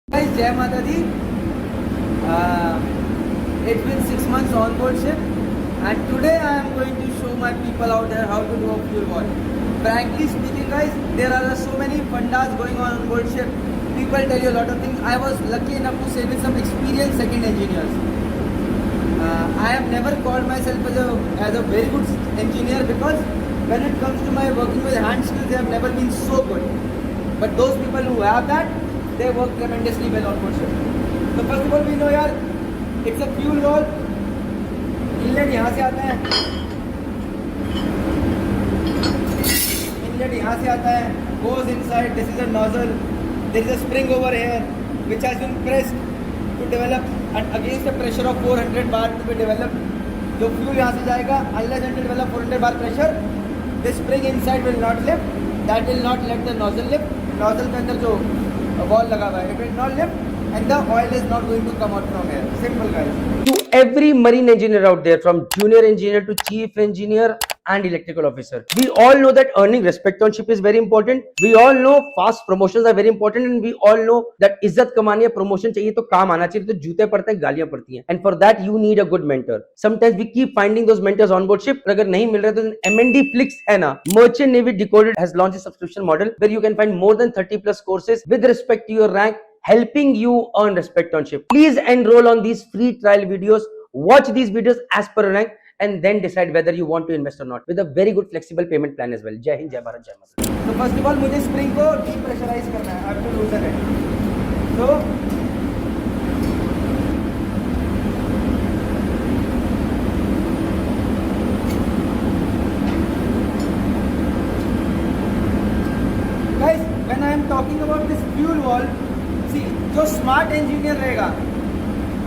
Guys, Jai Mata Di. It's been 6 months on board ship, and today I am going to show my people out there how to do a fuel wall. Frankly speaking, guys, there are so many fundas going on board ship. People tell you a lot of things. I was lucky enough to sail with some experienced second engineers. I have never called myself as a very good engineer because when it comes to my working with hand skills, they have never been so good. But those people who have that, they work tremendously well on board ship. So first of all, we know यार, it's a fuel wall. Inlet यहाँ से आता है, inlet यहाँ से आता है, goes inside. This is a nozzle. There is a spring over here which has been pressed to develop and against the pressure of 400 bar to be developed. जो fuel यहाँ से जाएगा, unless until develop 400 bar pressure, this spring inside will not lift. That will not let the nozzle lift. Nozzle के अंदर जो wall लगा हुआ है, it will not lift. And the oil is not going to come out from here. Simple, guys. To every marine engineer out there, from junior engineer to chief engineer and electrical officer, we all know that earning respect on ship is very important. We all know fast promotions are very important, and we all know that इज्जत कमानी है, promotion चाहिए तो काम आना चाहिए, तो जूते पड़ते हैं, गालियां पड़ती हैं. And for that you need a good mentor. Sometimes we keep finding those mentors on board ship. अगर नहीं मिल रहे तो M&D Flix है ना, Merchant Navy Decoded has launched a subscription model where you can find more than 30 plus courses with respect to your rank, helping you earn respect on ship. Please enroll on these free trial videos. Watch these videos as per rank and then decide whether you want to invest or not with a very good flexible payment plan as well. Jai Hind, Jai Bharat, Jai Mata. So first of all, मुझे spring को depressurize करना है. I have to loosen it. So guys, when I am talking about this fuel wall, see, जो smart engineer रहेगा,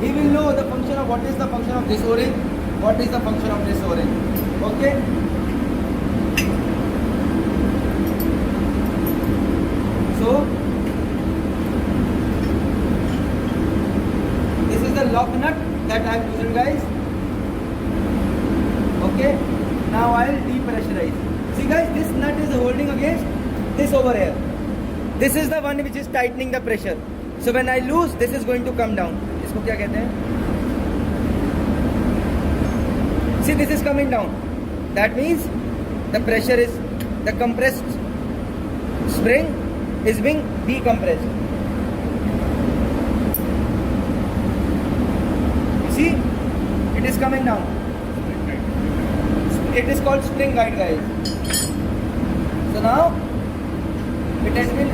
he will know the function of what is the function of this O-ring, what is the function of this O-ring. Okay. So this is the lock nut that I have used, guys. Okay. Now I will depressurize. See, guys, this nut is holding against this over here. This is the one which is tightening the pressure. So when I loose, this is going to come down. इसको क्या कहते हैं? See, this is coming down. That means the pressure is, the compressed spring is being decompressed. See, it is coming down. It is called spring guide, guys. So now it has been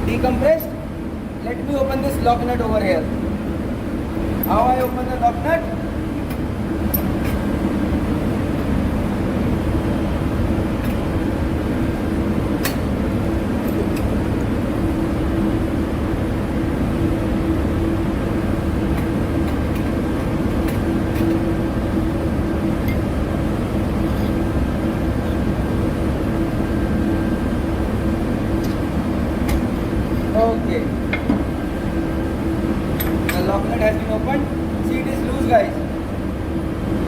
decompressed. Let me open this lock nut over here. How I open the lock nut? Okay. The lock nut has been opened. See, it is loose, guys.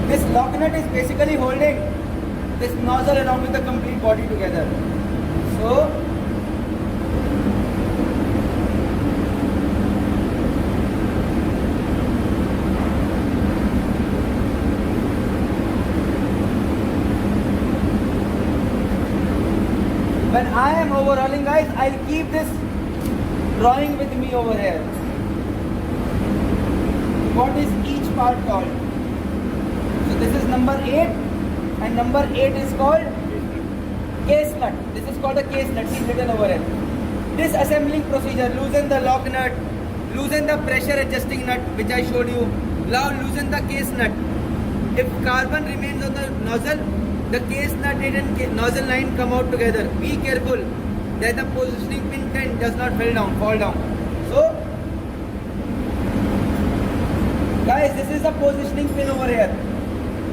This lock nut is basically holding this nozzle along with the complete body together. So when I am overhauling, guys, I'll keep this drawing with me over here. What is each part called? So this is number 8, and number 8 is called case nut. This is called a case nut. See, written over here. Disassembling procedure. Loosen the lock nut. Loosen the pressure adjusting nut, which I showed you. Now loosen the case nut. If carbon remains on the nozzle, the case nut and nozzle line come out together. Be careful that the positioning pin does not fall down. So, guys, this is the positioning pin over here.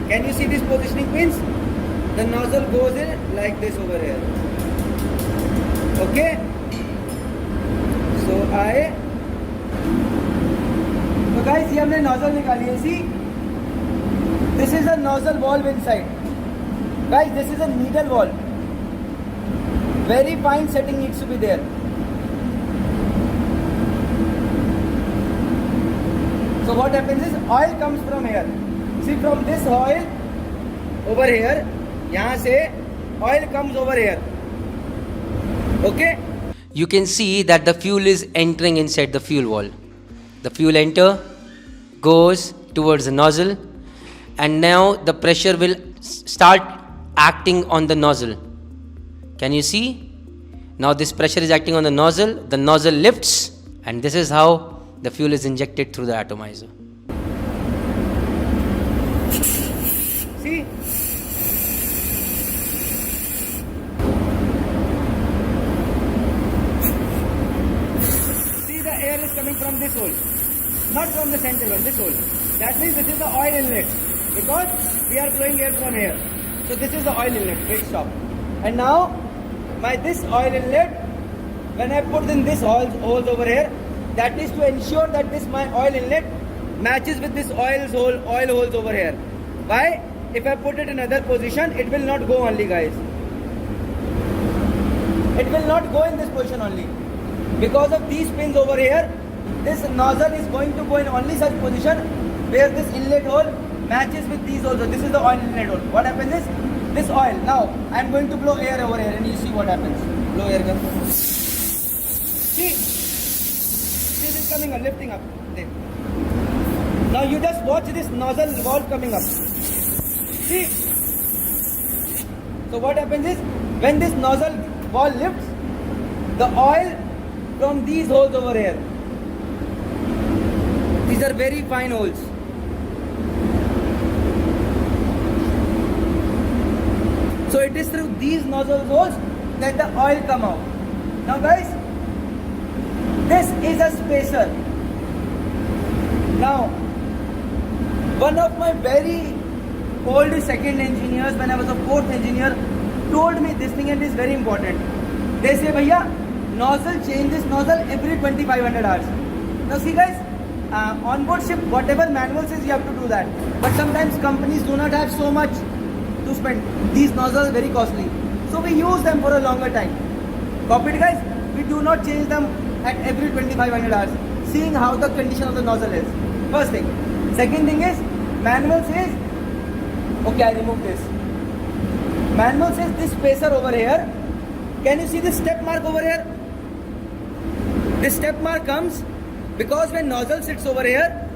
Can you see these positioning pins? The nozzle goes in like this over here. Okay. So guys, ये हमने nozzle निकाली है. See, this is a nozzle valve inside. Guys, this is a needle valve. Very fine setting needs to be there. So what happens is oil comes from here. See, from this oil over here, यहाँ से oil comes over here. Okay? You can see that the fuel is entering inside the fuel wall. The fuel goes towards the nozzle, and now the pressure will start acting on the nozzle. Can you see? Now this pressure is acting on the nozzle lifts, and this is how the fuel is injected through the atomizer. See? See, the air is coming from this hole, not from the center one, this hole. That means this is the oil inlet, because we are blowing air from here. So this is the oil inlet. Wait, stop. And now, by this oil inlet, when I put in this holes over here, that is to ensure that this my oil inlet matches with this oil holes over here. Why? If I put it in other position, it will not go only, guys. It will not go in this position only. Because of these pins over here, this nozzle is going to go in only such position where this inlet hole matches with these holes. This is the oil inlet hole. What happens is, this oil, now I am going to blow air over here and you see what happens. Blow air gun. See, this is coming up, lifting up. There. Now you just watch this nozzle valve coming up. See? So what happens is, when this nozzle valve lifts, the oil from these holes over here, these are very fine holes. So it is through these nozzle holes that the oil come out. Now guys, this is a spacer. Now, one of my very old second engineers, when I was a fourth engineer, told me this thing, and it is very important. They say, bhaiya, nozzle, change this nozzle every 2500 hours. Now see guys, on board ship, whatever manual says, you have to do that. But sometimes companies do not have so much to spend. These nozzles are very costly. So we use them for a longer time. Copied guys, we do not change them at every 2500 hours, seeing how the condition of the nozzle is. First thing. Second thing is, manual says, okay, I remove this. Manual says this spacer over here. Can you see this step mark over here? This step mark comes because when nozzle sits over here,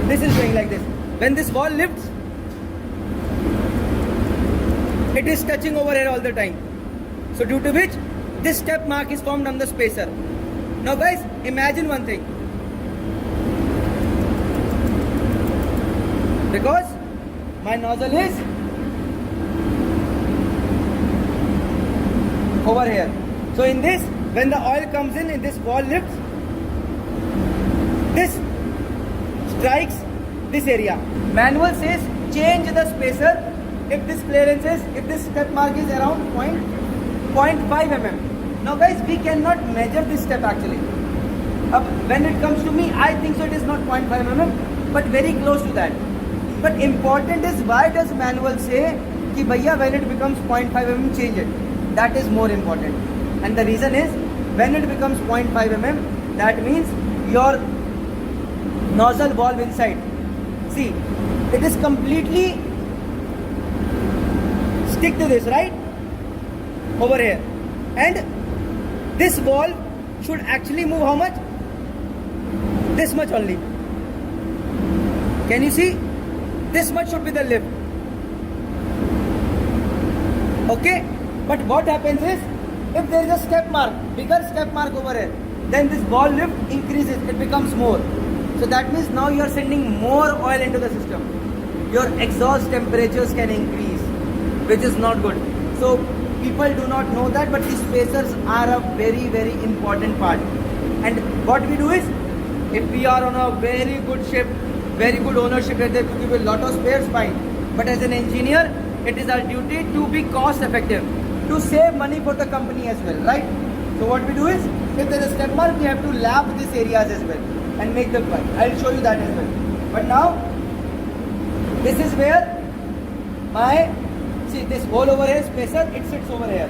this is going like this. When this valve lifts, it is touching over here all the time. So due to which, this step mark is formed on the spacer. Now guys, imagine one thing. Because my nozzle is over here. So in this, when the oil comes in this valve lifts, this strikes this area. Manual says change the spacer if this clearance is, if this step mark is around 0.5 mm. Now guys, we cannot measure this step actually. When it comes to me, I think so it is not 0.5 mm, but very close to that. But important is, why does manual say कि भैया when it becomes 0.5 mm change it? That is more important. And the reason is, when it becomes 0.5 mm, that means your nozzle valve inside, see, it is completely stick to this, right? Over here. And this valve should actually move how much? This much only. Can you see? This much should be the lift. Okay? But what happens is, if there is a step mark, bigger step mark over here, then this valve lift increases, it becomes more. So that means now you are sending more oil into the system. Your exhaust temperatures can increase, which is not good. So people do not know that, but these spacers are a very, very important part. And what we do is, if we are on a very good ship, very good ownership, there to give a lot of spares, fine. But as an engineer, it is our duty to be cost effective, to save money for the company as well, right? So what we do is, if there is a step mark, we have to lap these areas as well and make them fine. I'll show you that as well. But now, this is where my, see this hole over here, spacer, it sits over here.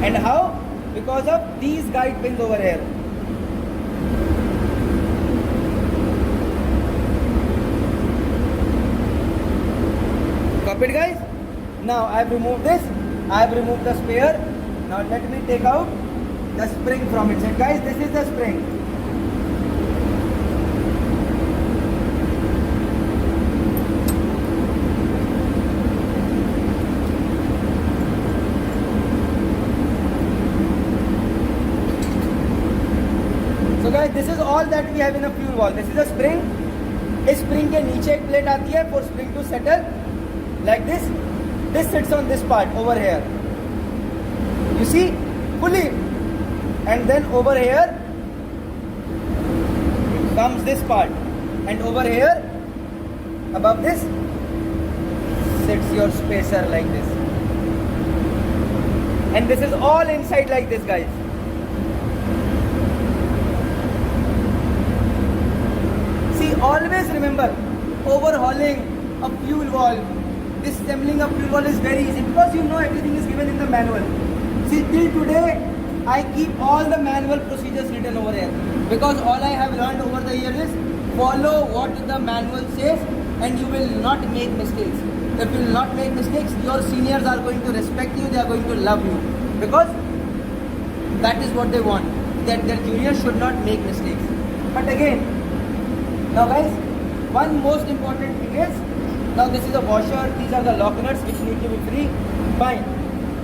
And how? Because of these guide pins over here. Copy it, guys? Now I have removed this. I have removed the spare. Now let me take out the spring from inside. Guys, this is the spring. So guys, this is all that we have in a fuel wall. This is a spring. इस spring के नीचे एक plate आती है for spring to settle like this. This sits on this part over here. You see, fully. And then over here comes this part. And over here, above this, sits your spacer like this. And this is all inside like this, guys. See, always remember, overhauling a fuel valve, disassembling a fuel valve is very easy because you know everything is given in the manual. See, till today, I keep all the manual procedures written over here because all I have learned over the years is follow what the manual says and you will not make mistakes. If you will not make mistakes, your seniors are going to respect you, they are going to love you because that is what they want, that their juniors should not make mistakes. But again, now guys, one most important thing is, now this is a washer, these are the lock nuts which need to be free. Fine.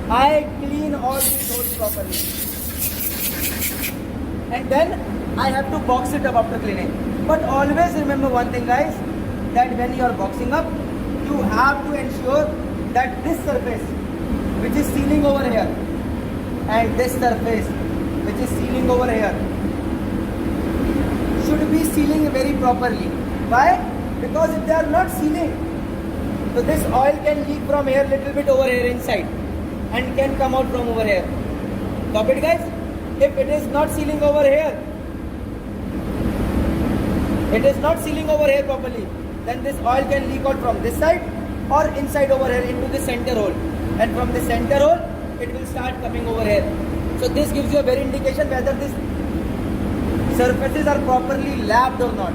I clean all these holes properly. And then I have to box it up after cleaning. But always remember one thing, guys, that when you are boxing up, you have to ensure that this surface which is sealing over here and this surface which is sealing over here should be sealing very properly. Why? Because if they are not sealing, so this oil can leak from here little bit over here inside and can come out from over here. Copy it, guys? If it is not sealing over here, it is not sealing over here properly, then this oil can leak out from this side or inside over here into the center hole, and from the center hole it will start coming over here. So this gives you a very indication whether this surfaces are properly lapped or not.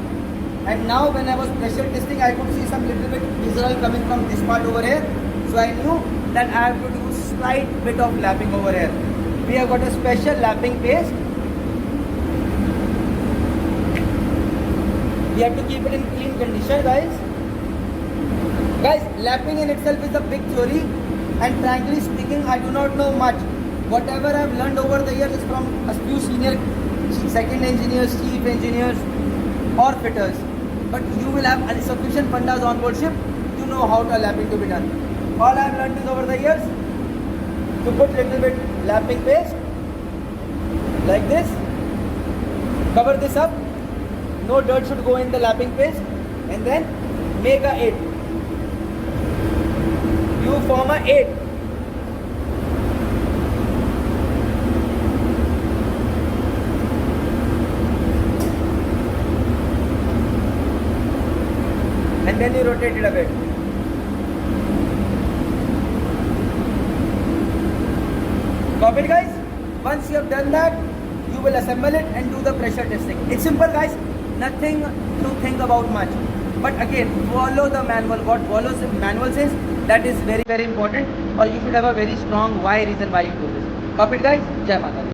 And now when I was pressure testing, I could see some little bit visual coming from this part over here. So I knew that I have to do slight bit of lapping over here. We have got a special lapping paste. We have to keep it in clean condition, guys. Guys, lapping in itself is a big theory, and frankly speaking, I do not know much. Whatever I have learned over the years is from a few senior second engineers, chief engineers or fitters. But you will have sufficient fundas on board ship to know how to lapping to be done. All I have learned is over the years to put little bit lapping paste like this, cover this up, no dirt should go in the lapping paste, and then make a 8. You form a 8. And then you rotate it a bit. Copy it, guys? Once you have done that, you will assemble it and do the pressure testing. It's simple, guys. Nothing to think about much. But again, follow the manual. What follows the manual says, that is very, very important. Or you should have a very strong why reason why you do this. Copy it, guys? Jai Mata Di.